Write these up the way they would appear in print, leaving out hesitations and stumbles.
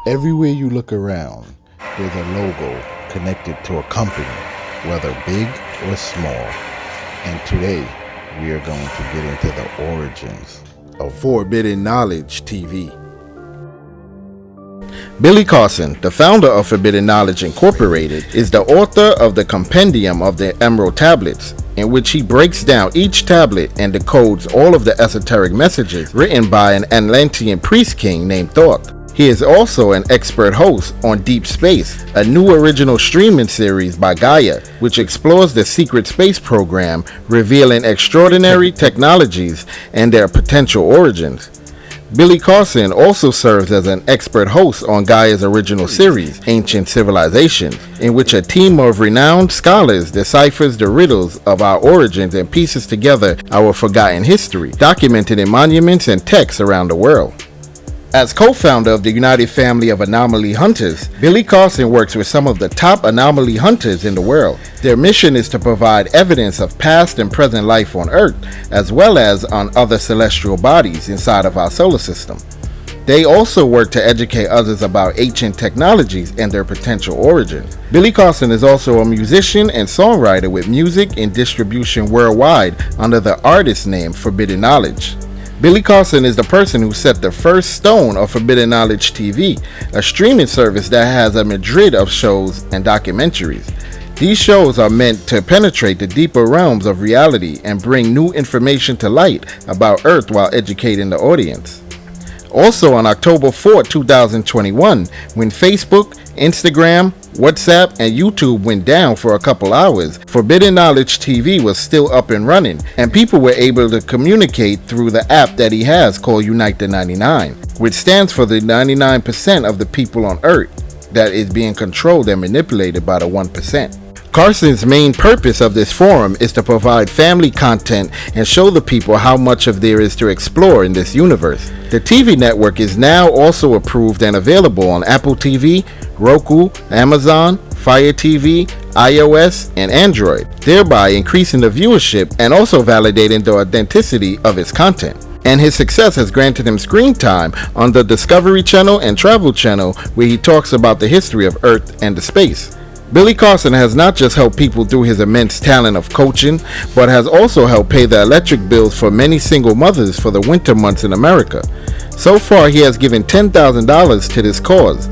Everywhere you look around, there's a logo connected to a company, whether big or small. And today, we are going to get into the origins of Forbidden Knowledge TV. Billycarson, the founder of Forbidden Knowledge Incorporated, is the author of the compendium of the Emeraldtablets, in which he breaks down each tablet and decodes all of the esoteric messages written by an Atlantean priest king named Thoth. He is also an expert host on Deep Space, a new original streaming series by Gaia, which explores the secret space program, revealing extraordinary technologies and their potential origins. Billycarson also serves as an expert host on Gaia's original series, Ancient Civilization, in which a team of renowned scholars deciphers the riddles of our origins and pieces together our forgotten history, documented in monuments and texts around the world. As co-founder of the United Family of Anomaly Hunters, Billycarson works with some of the top anomaly hunters in the world. Their mission is to provide evidence of past and present life on Earth, as well as on other celestial bodies inside of our solar system. They also work to educate others about ancient technologies and their potential origins. Billycarson is also a musician and songwriter with music and distribution worldwide under the artist name Forbidden Knowledge. Billycarson is the person who set the first stone of Forbidden Knowledge TV, a streaming service that has a myriad of shows and documentaries. These shows are meant to penetrate the deeper realms of reality and bring new information to light about Earth while educating the audience. Also on October 4, 2021, when Facebook, Instagram, WhatsApp, and YouTube went down for a couple hours, Forbidden Knowledge TV was still up and running, and people were able to communicate through the app that he has called Unite the 99, which stands for the 99% of the people on Earth that is being controlled and manipulated by the 1%. Carson's main purpose of this forum is to provide family content and show the people how much of there is to explore in this universe. The TV network is now also approved and available on Apple TV, Roku, Amazon, Fire TV, iOS, and Android, thereby increasing the viewership and also validating the authenticity of its content. And his success has granted him screen time on the Discovery Channel and Travel Channel, where he talks about the history of Earth and the space. Billycarson has not just helped people through his immense talent of coaching, but has also helped pay the electric bills for many single mothers for the winter months in America. So far, he has given $10,000 to this cause.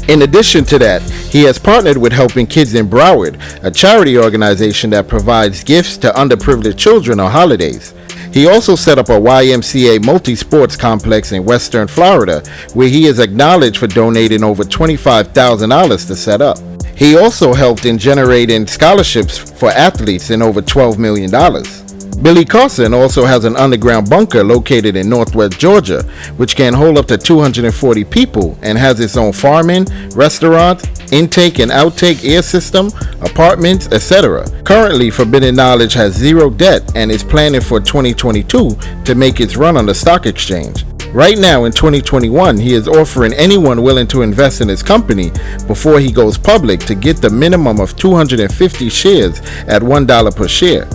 In addition to that, he has partnered with Helping Kids in Broward, a charity organization that provides gifts to underprivileged children on holidays. He also set up a YMCA multi-sports complex in Western Florida, where he is acknowledged for donating over $25,000 to set up. He also helped in generating scholarships for athletes in over $12 million. Billycarson also has an underground bunker located in northwest Georgia, which can hold up to 240 people and has its own farming, restaurant, intake and outtake air system, apartments, etc. Currently, Forbidden Knowledge has zero debt and is planning for 2022 to make its run on the stock exchange. Right now in 2021, he is offering anyone willing to invest in his company before he goes public to get the minimum of 250 shares at $1 per share.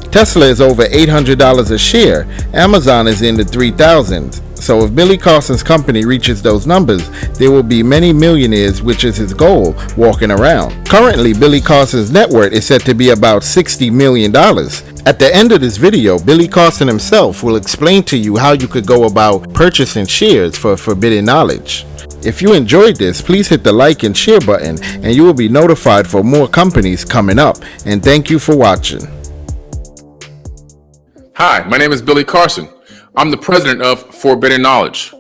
Tesla is over $800 a share. Amazon is in the 3,000s. So if Billycarson's company reaches those numbers, there will be many millionaires, which is his goal, walking around. Currently, Billycarson's net worth is said to be about $60 million. At the end of this video, Billycarson himself will explain to you how you could go about purchasing shares for Forbidden Knowledge. If you enjoyed this, please hit the like and share button, and you will be notified for more companies coming up. And thank you for watching. Hi, my name is Billycarson. I'm the president of Forbidden Knowledge.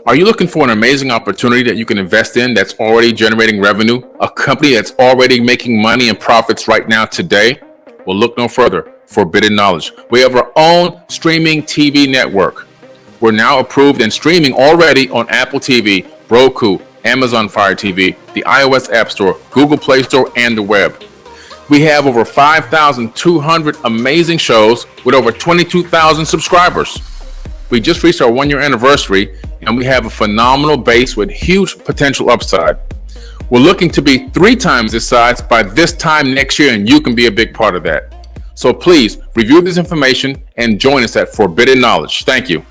Are you looking for an amazing opportunity that you can invest in that's already generating revenue? A company that's already making money and profits right now today? Well, look no further. Forbidden Knowledge. We have our own streaming TV network. We're now approved and streaming already on Apple TV, Roku, Amazon Fire TV, the iOS App Store, Google Play Store, and the web. We have over 5,200 amazing shows with over 22,000 subscribers. We just reached our 1-year anniversary, and we have a phenomenal base with huge potential upside. We're looking to be 3 times this size by this time next year, and you can be a big part of that. So please review this information and join us at Forbidden Knowledge. Thank you.